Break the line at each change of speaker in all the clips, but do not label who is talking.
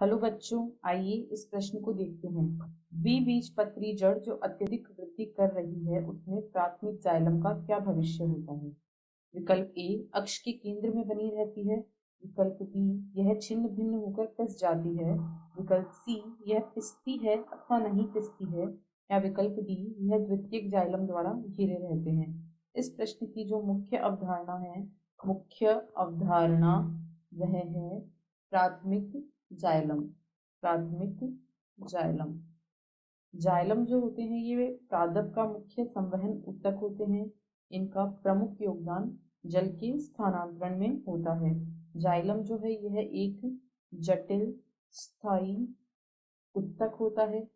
Hello बच्चों, आइए इस प्रश्न को देखते हैं। द्विबीजपत्री जड़ जो अत्यधिक वृद्धि कर रही है उसमें प्राथमिक जाइलम का क्या भविष्य होता है। विकल्प ए, अक्ष के केंद्र में बनी रहती है। विकल्प बी, यह छिन्न भिन्न होकर पिस जाती है। विकल्प सी, यह पिसती है अथवा नहीं पिसती है। या विकल्प डी, यह द्वितीयक जाइलम द्वारा घिरे रहते हैं। इस प्रश्न की जो मुख्य अवधारणा वह है प्राथमिक जाइलम। प्राथमिक जाइलम जाइलम जो होते हैं ये पादप का मुख्य संवहन ऊतक होते हैं। इनका प्रमुख योगदान जल के स्थानांतरण में होता है। जाइलम जो है यह एक जटिल स्थायी ऊतक होता है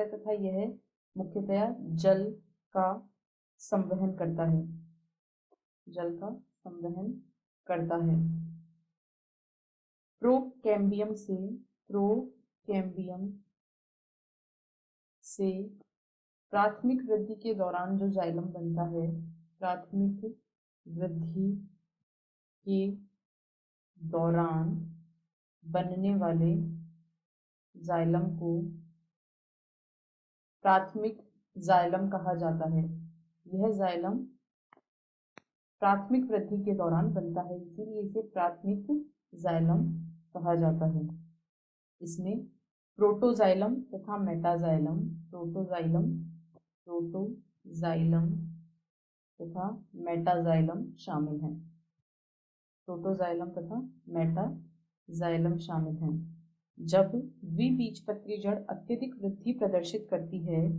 तथा यह मुख्यतया जल का संवहन करता है। प्रोकैम्बियम से प्राथमिक वृद्धि के दौरान जो जाइलम बनता है, प्राथमिक वृद्धि के दौरान बनने वाले जाइलम को प्राथमिक जाइलम कहा जाता है। यह जाइलम प्राथमिक वृद्धि के दौरान बनता है, इसीलिए इसे प्राथमिक जाइलम कहा जाता है। इसमें प्रोटोजाइलम तथा मेटाजाइलम तथा मेटाजाइलम शामिल हैं। जब द्विबीजपत्री जड़ अत्यधिक वृद्धि प्रदर्शित करती है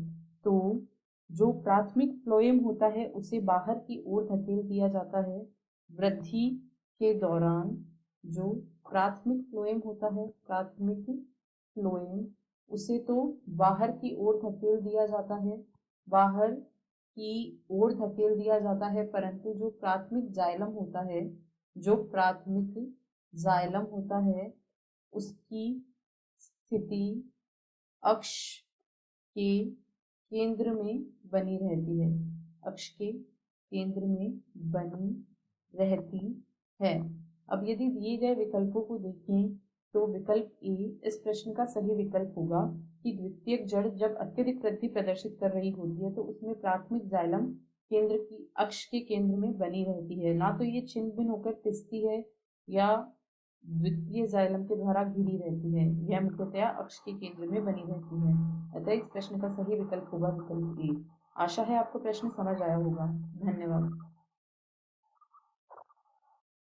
तो जो प्राथमिक फ्लोएम होता है उसे बाहर की ओर धकेल दिया जाता है। वृद्धि के दौरान जो प्राथमिक फ्लोएम होता है, उसे तो बाहर की ओर धकेल दिया जाता है, परंतु जो प्राथमिक जाइलम होता है उसकी स्थिति अक्ष के केंद्र में बनी रहती है। अब यदि दिए गए विकल्पों को देखें तो विकल्प ए इस प्रश्न का सही विकल्प होगा कि द्वितीयक जड़ जब अत्यधिक वृद्धि प्रदर्शित कर रही होती है तो उसमें प्राथमिक जाइलम केंद्र की अक्ष के केंद्र में बनी रहती है, ना तो ये छिन्न भिन्न होकर पिसती है या द्वितीय जाइलम के द्वारा घिरी रहती है। यह मुख्यतया अक्ष के केंद्र में बनी रहती है। अतः इस प्रश्न का सही विकल्प होगा विकल्प ए। आशा है आपको प्रश्न समझ आया होगा। धन्यवाद।